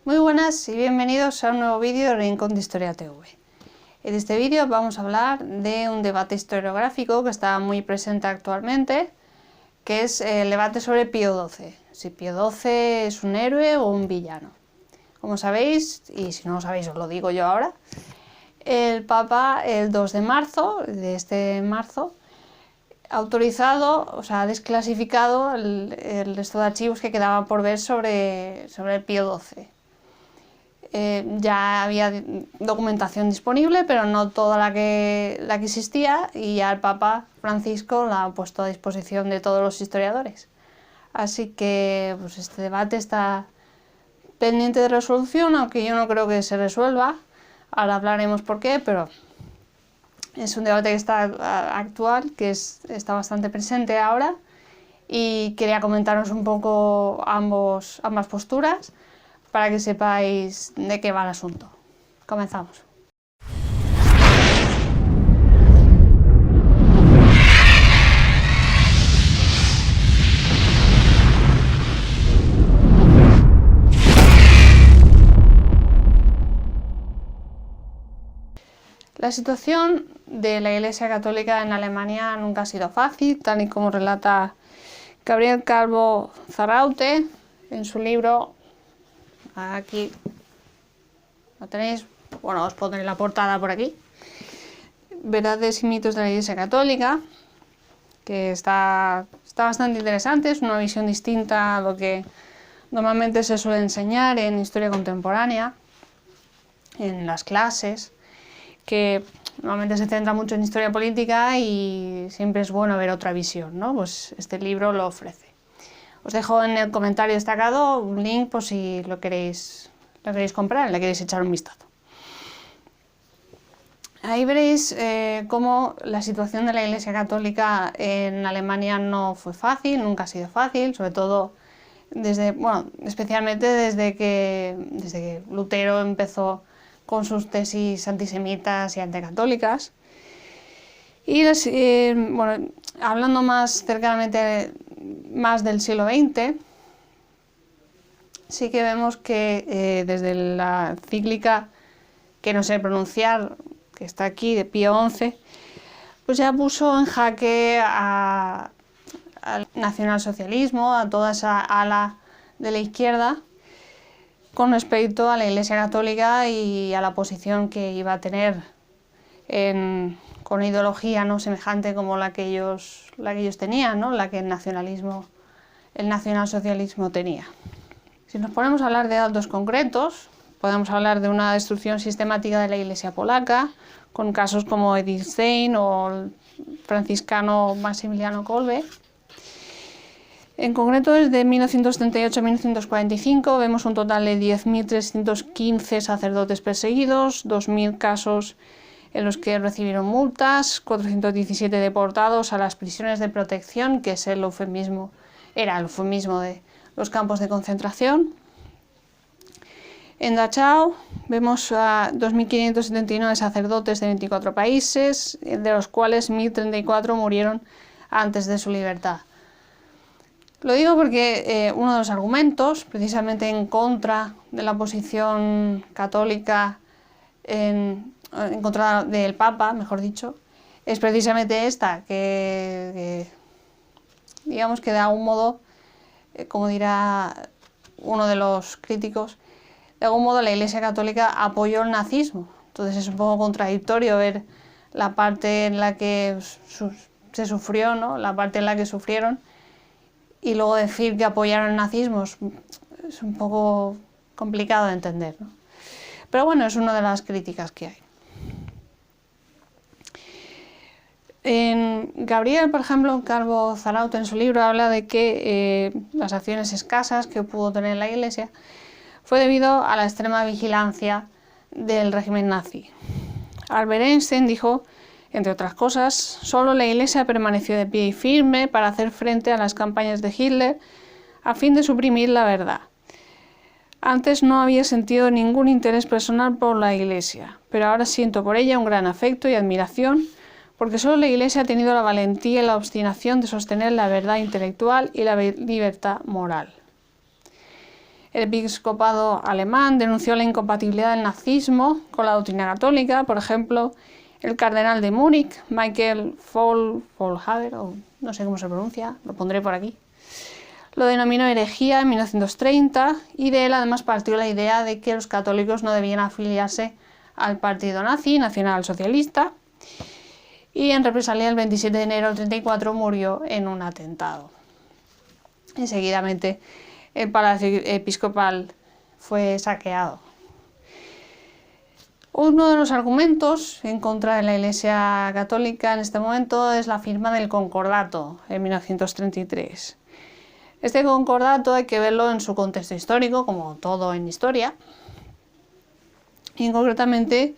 Muy buenas y bienvenidos a un nuevo vídeo de Rincón de Historia TV. En este vídeo vamos a hablar de un debate historiográfico que está muy presente actualmente, que es el debate sobre Pío XII. Si Pío XII es un héroe o un villano. Como sabéis, y si no lo sabéis os lo digo yo ahora, el Papa el 2 de marzo, de este marzo, ha autorizado, o sea, ha desclasificado el resto de archivos que quedaban por ver sobre el Pío XII. Ya había documentación disponible, pero no toda la que existía, y ya el Papa Francisco la ha puesto a disposición de todos los historiadores. Así que pues, este debate está pendiente de resolución, aunque yo no creo que se resuelva. Ahora hablaremos por qué, pero es un debate que está actual, que está bastante presente ahora, y quería comentaros un poco ambas posturas para que sepáis de qué va el asunto. Comenzamos. La situación de la Iglesia Católica en Alemania nunca ha sido fácil, tal y como relata Gabriel Calvo Zarraute en su libro. Aquí lo tenéis, bueno, os pondré la portada por aquí. Verdades y mitos de la Iglesia Católica, que está bastante interesante, es una visión distinta a lo que normalmente se suele enseñar en historia contemporánea, en las clases, que normalmente se centra mucho en historia política y siempre es bueno ver otra visión, ¿no? Pues este libro lo ofrece. Os dejo en el comentario destacado un link por si lo queréis comprar, le queréis echar un vistazo. Ahí veréis cómo la situación de la Iglesia Católica en Alemania no fue fácil, nunca ha sido fácil, sobre todo especialmente desde que Lutero empezó con sus tesis antisemitas y anticatólicas. Y hablando más cercanamente más del siglo XX, sí que vemos que desde la encíclica, que no sé pronunciar, que está aquí, de Pío XI, pues ya puso en jaque al nacionalsocialismo, a toda esa ala de la izquierda, con respecto a la Iglesia Católica y a la posición que iba a tener con una ideología no semejante como la que ellos tenían, ¿no? La que el nacionalsocialismo tenía. Si nos ponemos a hablar de datos concretos, podemos hablar de una destrucción sistemática de la Iglesia polaca, con casos como Edith Stein o el franciscano Maximiliano Kolbe. En concreto, desde 1938 a 1945 vemos un total de 10.315 sacerdotes perseguidos, 2.000 casos en los que recibieron multas, 417 deportados a las prisiones de protección, que es era el eufemismo de los campos de concentración. En Dachau vemos a 2.579 sacerdotes de 24 países, de los cuales 1.034 murieron antes de su libertad. Lo digo porque uno de los argumentos, precisamente en contra de la posición católica, en contra del Papa, mejor dicho, es precisamente esta, que digamos que de algún modo, como dirá uno de los críticos, de algún modo la Iglesia Católica apoyó el nazismo. Entonces es un poco contradictorio ver la parte en la que se sufrió, ¿no? La parte en la que sufrieron, y luego decir que apoyaron el nazismo es un poco complicado de entender, ¿no? Pero bueno, es una de las críticas que hay. Gabriel, por ejemplo, Calvo Zarraute en su libro habla de que las acciones escasas que pudo tener la Iglesia fue debido a la extrema vigilancia del régimen nazi. Albert Einstein dijo, entre otras cosas, solo la Iglesia permaneció de pie y firme para hacer frente a las campañas de Hitler a fin de suprimir la verdad. Antes no había sentido ningún interés personal por la Iglesia, pero ahora siento por ella un gran afecto y admiración, porque solo la Iglesia ha tenido la valentía y la obstinación de sostener la verdad intelectual y la libertad moral. El episcopado alemán denunció la incompatibilidad del nazismo con la doctrina católica. Por ejemplo, el cardenal de Múnich, Michael Faulhaber, o no sé cómo se pronuncia, lo pondré por aquí, lo denominó herejía en 1930 y de él además partió la idea de que los católicos no debían afiliarse al partido nazi, nacionalsocialista, y en represalia el 27 de enero del 34 murió en un atentado. Y seguidamente el palacio episcopal fue saqueado. Uno de los argumentos en contra de la Iglesia Católica en este momento es la firma del Concordato en 1933. Este concordato hay que verlo en su contexto histórico, como todo en historia, y concretamente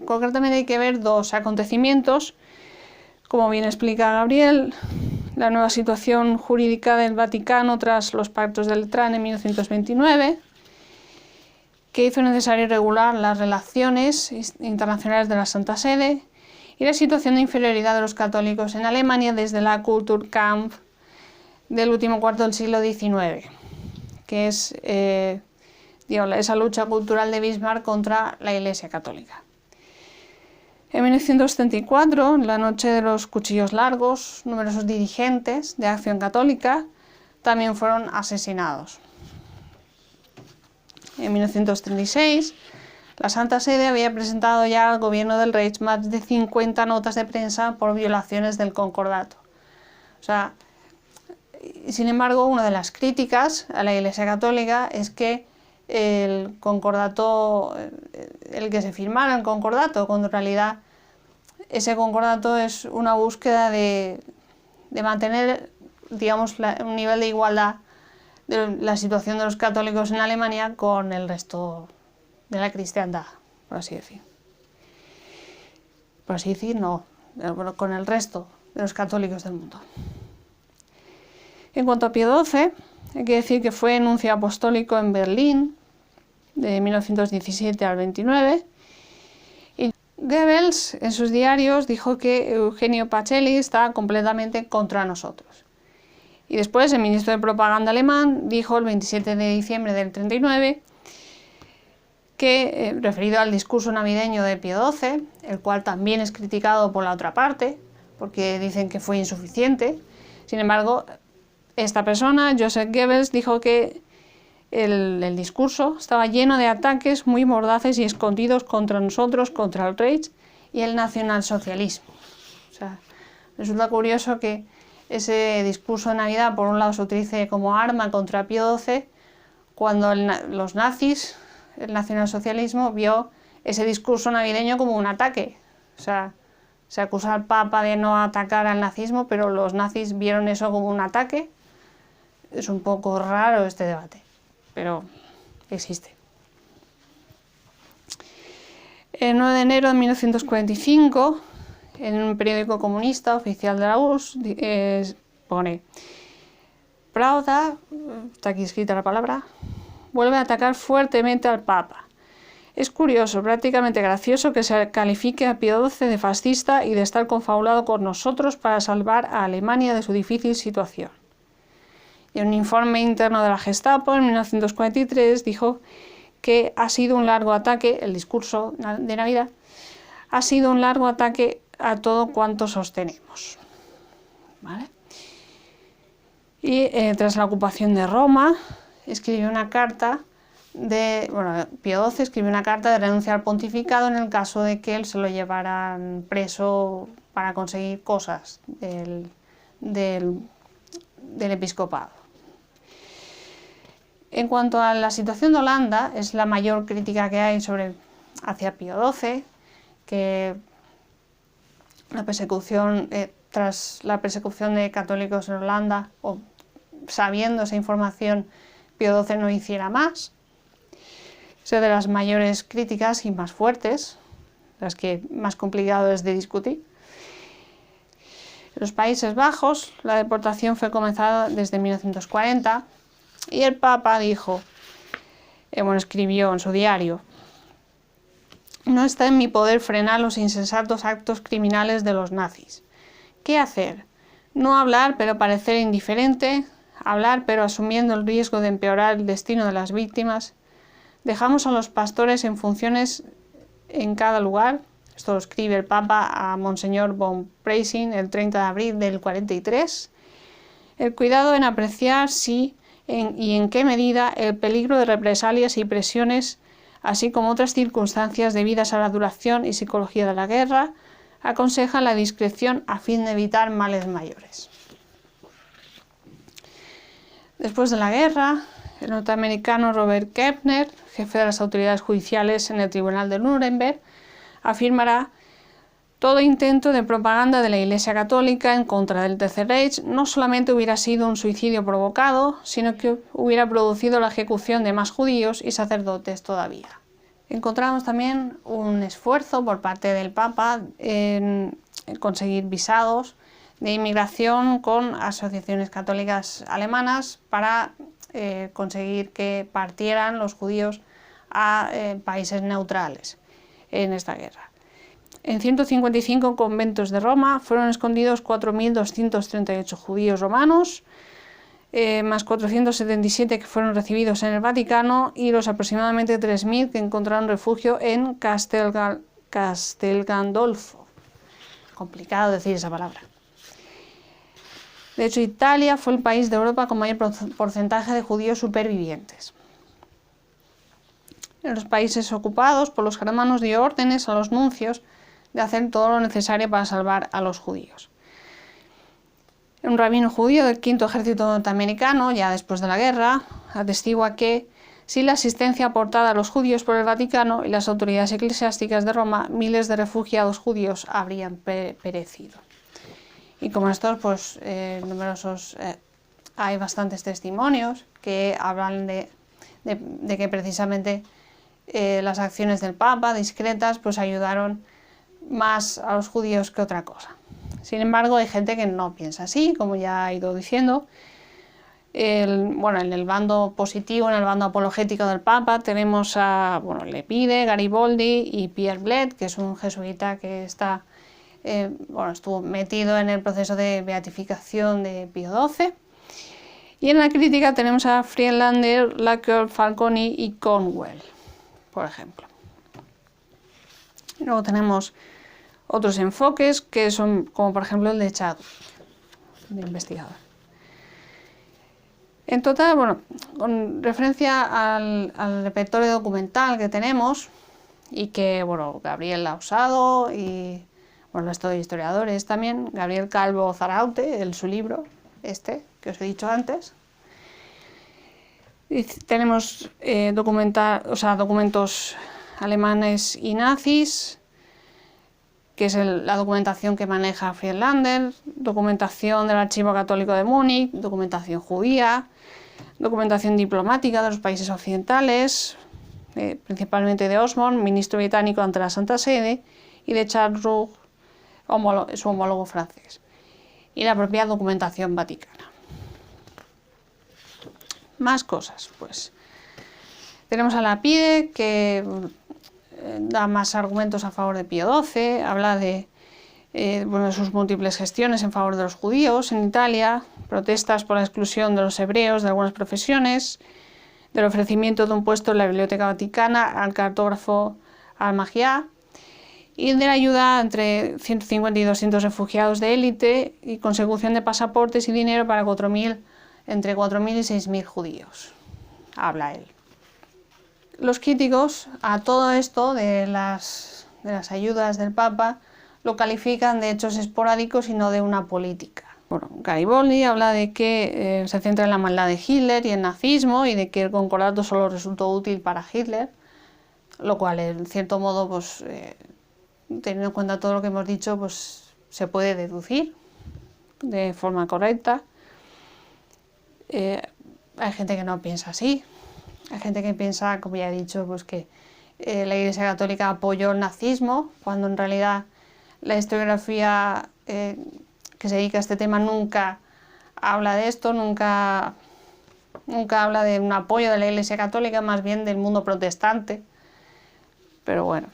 concretamente hay que ver dos acontecimientos, como bien explica Gabriel: la nueva situación jurídica del Vaticano tras los pactos de Letrán en 1929, que hizo necesario regular las relaciones internacionales de la Santa Sede, y la situación de inferioridad de los católicos en Alemania desde la Kulturkampf del último cuarto del siglo XIX, que es esa lucha cultural de Bismarck contra la Iglesia Católica. En 1934, en la noche de los cuchillos largos, numerosos dirigentes de Acción Católica también fueron asesinados. En 1936, la Santa Sede había presentado ya al gobierno del Reich más de 50 notas de prensa por violaciones del concordato. Sin embargo, una de las críticas a la Iglesia Católica es que el concordato, el que se firmara el concordato, cuando en realidad ese concordato es una búsqueda de mantener, digamos, un nivel de igualdad de la situación de los católicos en Alemania con el resto de la cristiandad, por así decir. Por así decir, no, con el resto de los católicos del mundo. En cuanto a Pío XII, hay que decir que fue nuncio apostólico en Berlín de 1917 al 29, y Goebbels en sus diarios dijo que Eugenio Pacelli estaba completamente contra nosotros. Y después el ministro de propaganda alemán dijo el 27 de diciembre del 39 que, referido al discurso navideño de Pío XII, el cual también es criticado por la otra parte, porque dicen que fue insuficiente, sin embargo, esta persona, Joseph Goebbels, dijo que el discurso estaba lleno de ataques muy mordaces y escondidos contra nosotros, contra el Reich y el nacionalsocialismo. Resulta curioso que ese discurso de Navidad, por un lado, se utilice como arma contra Pío XII, cuando los nazis, el nacionalsocialismo, vio ese discurso navideño como un ataque. Se acusa al Papa de no atacar al nazismo, pero los nazis vieron eso como un ataque. Es un poco raro este debate, pero existe. El 9 de enero de 1945, en un periódico comunista oficial de la URSS, pone: Pravda, está aquí escrita la palabra, vuelve a atacar fuertemente al Papa. Es curioso, prácticamente gracioso, que se califique a Pío XII de fascista y de estar confabulado con nosotros para salvar a Alemania de su difícil situación. Y un informe interno de la Gestapo en 1943 dijo que ha sido un largo ataque, el discurso de Navidad, ha sido un largo ataque a todo cuanto sostenemos. ¿Vale? Y tras la ocupación de Roma, escribió una carta Pío XII escribió una carta de renuncia al pontificado en el caso de que él se lo llevaran preso para conseguir cosas del episcopado. En cuanto a la situación de Holanda, es la mayor crítica que hay hacia Pío XII, que la persecución, tras la persecución de católicos en Holanda, o sabiendo esa información, Pío XII no hiciera más. Es de las mayores críticas y más fuertes, las que más complicado es de discutir. En los Países Bajos, la deportación fue comenzada desde 1940 y el Papa dijo, escribió en su diario: no está en mi poder frenar los insensatos actos criminales de los nazis. ¿Qué hacer? No hablar, pero parecer indiferente, hablar, pero asumiendo el riesgo de empeorar el destino de las víctimas. Dejamos a los pastores en funciones en cada lugar. Esto lo escribe el Papa a Monseñor von Preysing el 30 de abril del 43. El cuidado en apreciar si y en qué medida el peligro de represalias y presiones, así como otras circunstancias debidas a la duración y psicología de la guerra, aconsejan la discreción a fin de evitar males mayores. Después de la guerra, el norteamericano Robert Kepner, jefe de las autoridades judiciales en el Tribunal de Nuremberg, afirmará: todo intento de propaganda de la Iglesia Católica en contra del Tercer Reich no solamente hubiera sido un suicidio provocado, sino que hubiera producido la ejecución de más judíos y sacerdotes todavía. Encontramos también un esfuerzo por parte del Papa en conseguir visados de inmigración con asociaciones católicas alemanas para conseguir que partieran los judíos a países neutrales en esta guerra. En 155 conventos de Roma fueron escondidos 4.238 judíos romanos, más 477 que fueron recibidos en el Vaticano y los aproximadamente 3.000 que encontraron refugio en Castel Gandolfo. Complicado decir esa palabra. De hecho, Italia fue el país de Europa con mayor porcentaje de judíos supervivientes. En los países ocupados por los germanos dio órdenes a los nuncios de hacer todo lo necesario para salvar a los judíos. Un rabino judío del Quinto Ejército Norteamericano, ya después de la guerra, atestigua que, sin la asistencia aportada a los judíos por el Vaticano y las autoridades eclesiásticas de Roma, miles de refugiados judíos habrían perecido. Y como estos, pues hay bastantes testimonios que hablan de que precisamente las acciones del Papa, discretas, pues ayudaron más a los judíos que otra cosa. Sin embargo, hay gente que no piensa así, como ya he ido diciendo. En el bando positivo, en el bando apologético del Papa, tenemos a Lepide, Garibaldi y Pierre Bled, que es un jesuita que estuvo metido en el proceso de beatificación de Pío XII. Y en la crítica tenemos a Friedlander, Lacour, Falconi y Cornwell, por ejemplo. Y luego tenemos otros enfoques que son, como por ejemplo el de Chad, de investigador. En total, con referencia al repertorio documental que tenemos y que, Gabriel ha usado y, el resto de historiadores también, Gabriel Calvo Zaraute, en su libro, que os he dicho antes. Y tenemos documentos alemanes y nazis, que es la documentación que maneja Friedlander, documentación del Archivo Católico de Múnich, documentación judía, documentación diplomática de los países occidentales, principalmente de Osborne, ministro británico ante la Santa Sede, y de Charles Roux, su homólogo francés, y la propia documentación vaticana. Más cosas, pues. Tenemos a Lapide, que da más argumentos a favor de Pío XII, habla de sus múltiples gestiones en favor de los judíos en Italia, protestas por la exclusión de los hebreos de algunas profesiones, del ofrecimiento de un puesto en la Biblioteca Vaticana al cartógrafo Al-Maghiá, y de la ayuda entre 150 y 200 refugiados de élite y consecución de pasaportes y dinero para entre 4.000 y 6.000 judíos. Habla él. Los críticos a todo esto de las ayudas del Papa lo califican de hechos esporádicos y no de una política. Garibaldi habla de que se centra en la maldad de Hitler y el nazismo y de que el concordato solo resultó útil para Hitler, lo cual en cierto modo, teniendo en cuenta todo lo que hemos dicho, se puede deducir de forma correcta. Hay gente que no piensa así. Hay gente que piensa, como ya he dicho, que la Iglesia Católica apoyó el nazismo, cuando en realidad la historiografía que se dedica a este tema nunca habla de esto, nunca habla de un apoyo de la Iglesia Católica, más bien del mundo protestante. Pero bueno,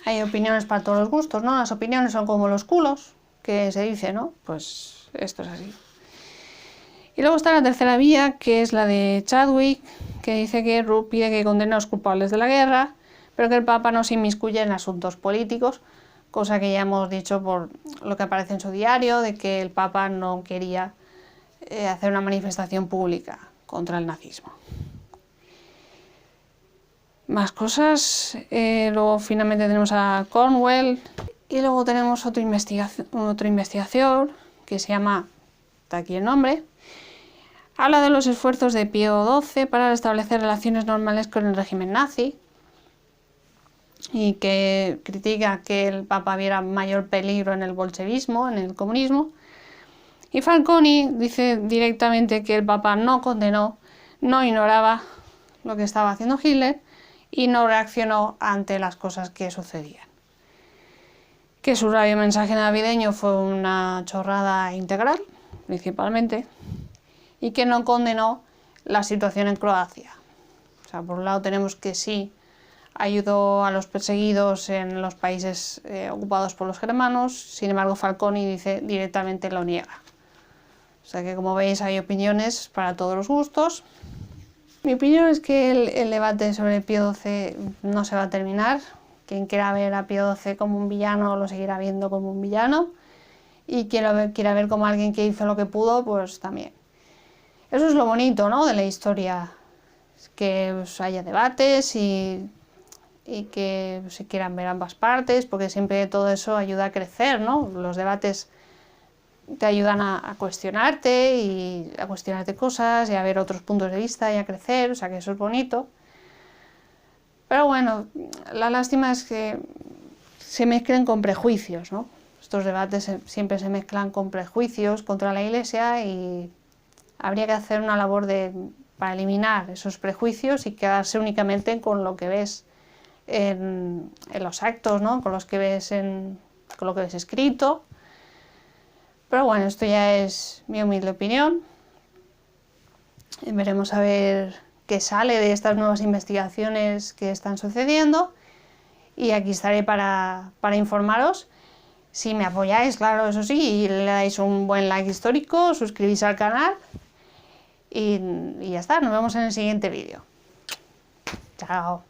hay opiniones para todos los gustos, ¿no? Las opiniones son como los culos, que se dice, ¿no? Pues esto es así. Y luego está la tercera vía, que es la de Chadwick, que dice que pide que condene a los culpables de la guerra, pero que el Papa no se inmiscuye en asuntos políticos, cosa que ya hemos dicho por lo que aparece en su diario, de que el Papa no quería hacer una manifestación pública contra el nazismo. Más cosas, luego finalmente tenemos a Cornwell, y luego tenemos otra investigación que se llama, está aquí el nombre, habla de los esfuerzos de Pío XII para restablecer relaciones normales con el régimen nazi y que critica que el Papa viera mayor peligro en el bolchevismo, en el comunismo. Y Falconi dice directamente que el Papa no condenó, no ignoraba lo que estaba haciendo Hitler y no reaccionó ante las cosas que sucedían. Que su radiomensaje navideño fue una chorrada integral, principalmente, y que no condenó la situación en Croacia. O sea, por un lado tenemos que sí ayudó a los perseguidos en los países ocupados por los germanos, sin embargo Falconi dice directamente lo niega. O sea que, como veis, hay opiniones para todos los gustos. Mi opinión es que el debate sobre Pío XII no se va a terminar. Quien quiera ver a Pío XII como un villano lo seguirá viendo como un villano, y quien quiera ver como alguien que hizo lo que pudo, pues también. Eso es lo bonito, ¿no?, de la historia, que haya debates y que se quieran ver ambas partes, porque siempre todo eso ayuda a crecer, ¿no? Los debates te ayudan a cuestionarte y a cuestionarte cosas y a ver otros puntos de vista y a crecer, o sea que eso es bonito. Pero bueno, la lástima es que se mezclen con prejuicios, ¿no? Estos debates siempre se mezclan con prejuicios contra la Iglesia y habría que hacer una labor para eliminar esos prejuicios y quedarse únicamente con lo que ves en los actos, ¿no?, con lo que ves escrito. Pero bueno, esto ya es mi humilde opinión. Veremos a ver qué sale de estas nuevas investigaciones que están sucediendo. Y aquí estaré para informaros. Si me apoyáis, claro, eso sí, y le dais un buen like histórico, suscribís al canal y ya está. Nos vemos en el siguiente vídeo. Chao.